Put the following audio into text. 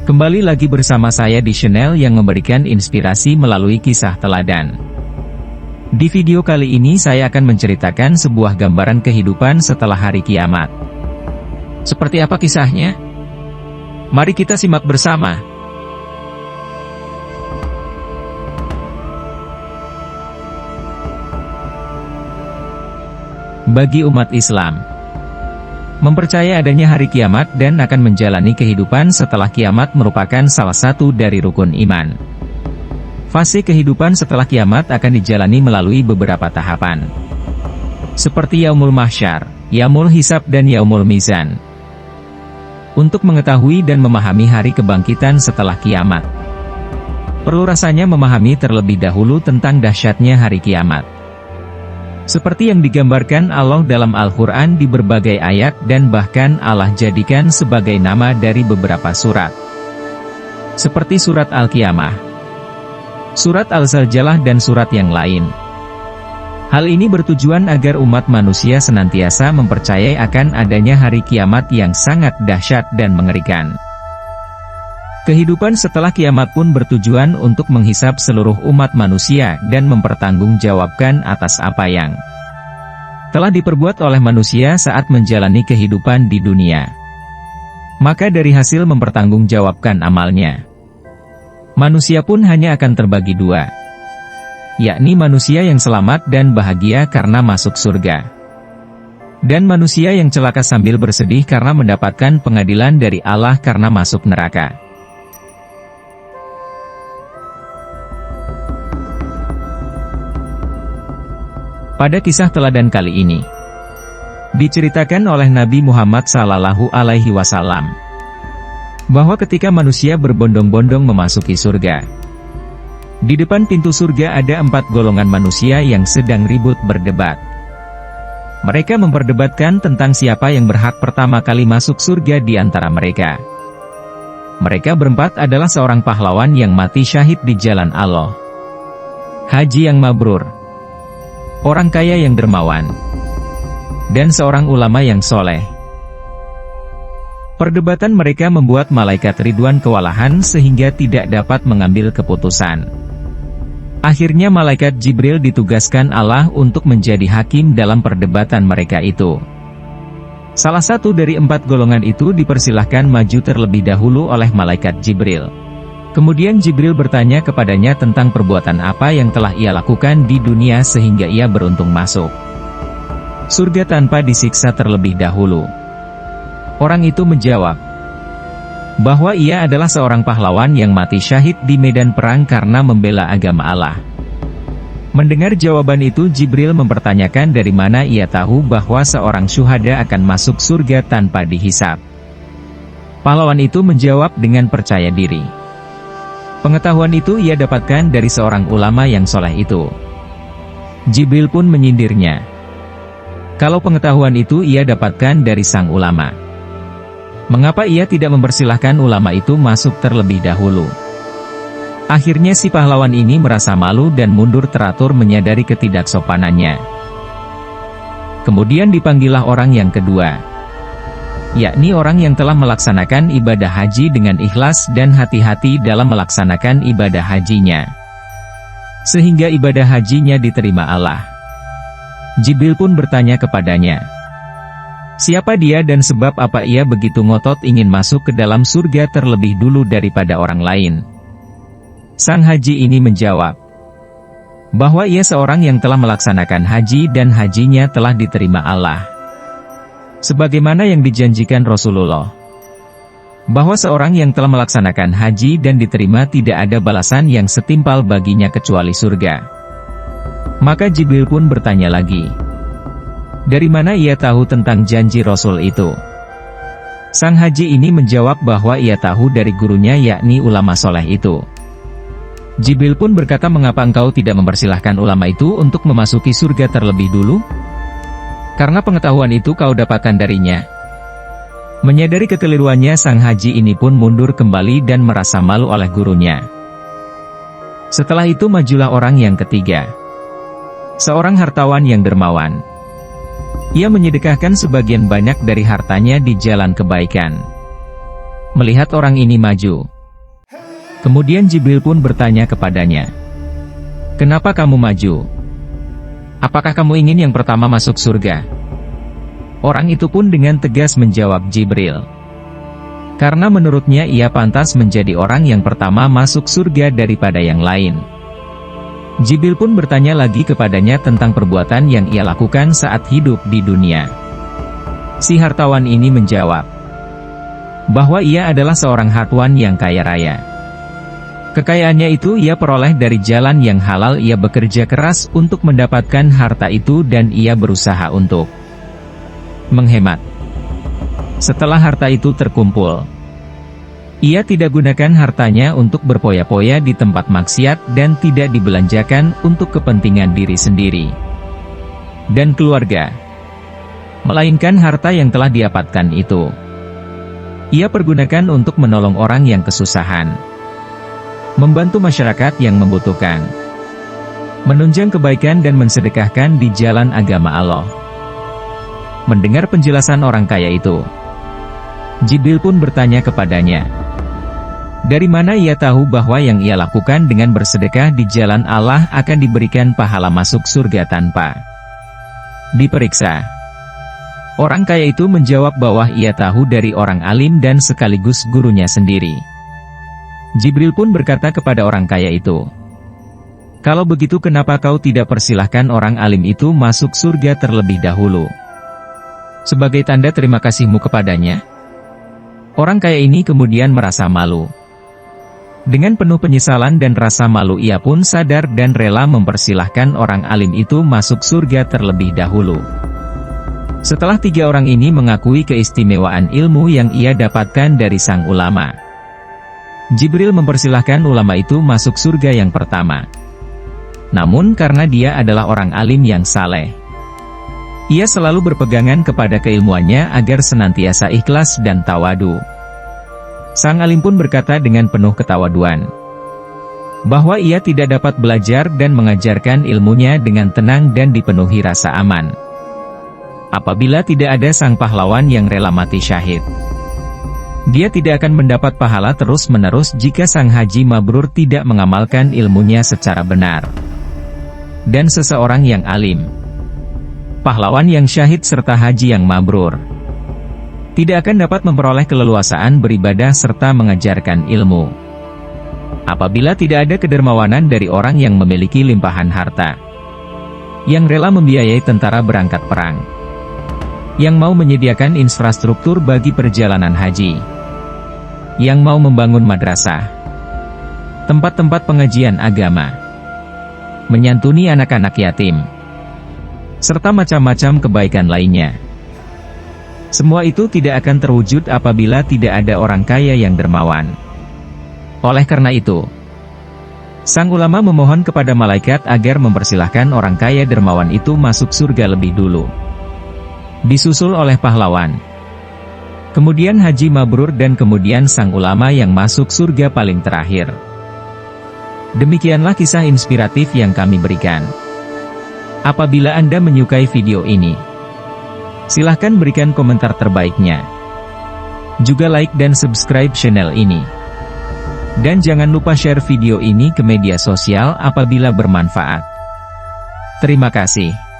Kembali lagi bersama saya di channel yang memberikan inspirasi melalui kisah teladan. Di video kali ini saya akan menceritakan sebuah gambaran kehidupan setelah hari kiamat. Seperti apa kisahnya? Mari kita simak bersama. Bagi umat Islam, mempercayai adanya hari kiamat dan akan menjalani kehidupan setelah kiamat merupakan salah satu dari rukun iman. Fase kehidupan setelah kiamat akan dijalani melalui beberapa tahapan, seperti Yaumul Mahsyar, Yaumul Hisab dan Yaumul Mizan. Untuk mengetahui dan memahami hari kebangkitan setelah kiamat, perlu rasanya memahami terlebih dahulu tentang dahsyatnya hari kiamat. Seperti yang digambarkan Allah dalam Al-Quran di berbagai ayat dan bahkan Allah jadikan sebagai nama dari beberapa surat. Seperti surat Al-Qiyamah, surat Al-Zalzalah dan surat yang lain. Hal ini bertujuan agar umat manusia senantiasa mempercayai akan adanya hari kiamat yang sangat dahsyat dan mengerikan. Kehidupan setelah kiamat pun bertujuan untuk menghisab seluruh umat manusia dan mempertanggungjawabkan atas apa yang telah diperbuat oleh manusia saat menjalani kehidupan di dunia. Maka dari hasil mempertanggungjawabkan amalnya, manusia pun hanya akan terbagi dua, yakni manusia yang selamat dan bahagia karena masuk surga, dan manusia yang celaka sambil bersedih karena mendapatkan pengadilan dari Allah karena masuk neraka. Pada kisah teladan kali ini, diceritakan oleh Nabi Muhammad SAW, bahwa ketika manusia berbondong-bondong memasuki surga, di depan pintu surga ada 4 golongan manusia yang sedang ribut berdebat. Mereka memperdebatkan tentang siapa yang berhak pertama kali masuk surga di antara mereka. Mereka berempat adalah seorang pahlawan yang mati syahid di jalan Allah, haji yang mabrur, orang kaya yang dermawan, dan seorang ulama yang soleh. Perdebatan mereka membuat malaikat Ridwan kewalahan sehingga tidak dapat mengambil keputusan. Akhirnya malaikat Jibril ditugaskan Allah untuk menjadi hakim dalam perdebatan mereka itu. Salah satu dari 4 golongan itu dipersilahkan maju terlebih dahulu oleh malaikat Jibril. Kemudian Jibril bertanya kepadanya tentang perbuatan apa yang telah ia lakukan di dunia sehingga ia beruntung masuk surga tanpa disiksa terlebih dahulu. Orang itu menjawab bahwa ia adalah seorang pahlawan yang mati syahid di medan perang karena membela agama Allah. Mendengar jawaban itu, Jibril mempertanyakan dari mana ia tahu bahwa seorang syuhada akan masuk surga tanpa dihisab. Pahlawan itu menjawab dengan percaya diri. Pengetahuan itu ia dapatkan dari seorang ulama yang soleh itu. Jibril pun menyindirnya, kalau pengetahuan itu ia dapatkan dari sang ulama, mengapa ia tidak mempersilahkan ulama itu masuk terlebih dahulu? Akhirnya si pahlawan ini merasa malu dan mundur teratur menyadari ketidaksopanannya. Kemudian dipanggillah orang yang kedua, yakni orang yang telah melaksanakan ibadah haji dengan ikhlas dan hati-hati dalam melaksanakan ibadah hajinya, sehingga ibadah hajinya diterima Allah. Jibril pun bertanya kepadanya, siapa dia dan sebab apa ia begitu ngotot ingin masuk ke dalam surga terlebih dulu daripada orang lain? Sang haji ini menjawab bahwa ia seorang yang telah melaksanakan haji dan hajinya telah diterima Allah, sebagaimana yang dijanjikan Rasulullah, bahwa seorang yang telah melaksanakan haji dan diterima tidak ada balasan yang setimpal baginya kecuali surga. Maka Jibril pun bertanya lagi, dari mana ia tahu tentang janji Rasul itu? Sang haji ini menjawab bahwa ia tahu dari gurunya yakni ulama soleh itu. Jibril pun berkata, mengapa engkau tidak mempersilahkan ulama itu untuk memasuki surga terlebih dulu? Karena pengetahuan itu kau dapatkan darinya. Menyadari kekeliruannya, sang haji ini pun mundur kembali dan merasa malu oleh gurunya. Setelah itu majulah orang yang ketiga, seorang hartawan yang dermawan. Ia menyedekahkan sebagian banyak dari hartanya di jalan kebaikan. melihat orang ini maju. Kemudian Jibril pun bertanya kepadanya, "Kenapa kamu maju? Apakah kamu ingin yang pertama masuk surga?" Orang itu pun dengan tegas menjawab Jibril, karena menurutnya ia pantas menjadi orang yang pertama masuk surga daripada yang lain. Jibril pun bertanya lagi kepadanya tentang perbuatan yang ia lakukan saat hidup di dunia. Si hartawan ini menjawab bahwa ia adalah seorang hartawan yang kaya raya. Kekayaannya itu ia peroleh dari jalan yang halal. Ia bekerja keras untuk mendapatkan harta itu dan ia berusaha untuk menghemat. Setelah harta itu terkumpul, ia tidak gunakan hartanya untuk berpoya-poya di tempat maksiat dan tidak dibelanjakan untuk kepentingan diri sendiri dan keluarga, melainkan harta yang telah didapatkan itu ia pergunakan untuk menolong orang yang kesusahan, membantu masyarakat yang membutuhkan, menunjang kebaikan dan mensedekahkan di jalan agama Allah. Mendengar penjelasan orang kaya itu, Jibril pun bertanya kepadanya, dari mana ia tahu bahwa yang ia lakukan dengan bersedekah di jalan Allah akan diberikan pahala masuk surga tanpa diperiksa. Orang kaya itu menjawab bahwa ia tahu dari orang alim dan sekaligus gurunya sendiri. Jibril pun berkata kepada orang kaya itu, "Kalau begitu kenapa kau tidak persilahkan orang alim itu masuk surga terlebih dahulu, sebagai tanda terima kasihmu kepadanya?" Orang kaya ini kemudian merasa malu. Dengan penuh penyesalan dan rasa malu ia pun sadar dan rela mempersilahkan orang alim itu masuk surga terlebih dahulu. Setelah 3 orang ini mengakui keistimewaan ilmu yang ia dapatkan dari sang ulama, Jibril mempersilahkan ulama itu masuk surga yang pertama. Namun karena dia adalah orang alim yang saleh, ia selalu berpegangan kepada keilmuannya agar senantiasa ikhlas dan tawadu. Sang alim pun berkata dengan penuh ketawaduan, bahwa ia tidak dapat belajar dan mengajarkan ilmunya dengan tenang dan dipenuhi rasa aman, apabila tidak ada sang pahlawan yang rela mati syahid. Dia tidak akan mendapat pahala terus-menerus jika sang haji mabrur tidak mengamalkan ilmunya secara benar. Dan seseorang yang alim, pahlawan yang syahid serta haji yang mabrur, tidak akan dapat memperoleh keleluasaan beribadah serta mengajarkan ilmu, apabila tidak ada kedermawanan dari orang yang memiliki limpahan harta, yang rela membiayai tentara berangkat perang, yang mau menyediakan infrastruktur bagi perjalanan haji, yang mau membangun madrasah, tempat-tempat pengajian agama, menyantuni anak-anak yatim, serta macam-macam kebaikan lainnya. Semua itu tidak akan terwujud apabila tidak ada orang kaya yang dermawan. Oleh karena itu, sang ulama memohon kepada malaikat agar mempersilahkan orang kaya dermawan itu masuk surga lebih dulu, disusul oleh pahlawan, kemudian haji mabrur dan kemudian sang ulama yang masuk surga paling terakhir. Demikianlah kisah inspiratif yang kami berikan. Apabila Anda menyukai video ini, silahkan berikan komentar terbaiknya. Juga like dan subscribe channel ini. Dan jangan lupa share video ini ke media sosial apabila bermanfaat. Terima kasih.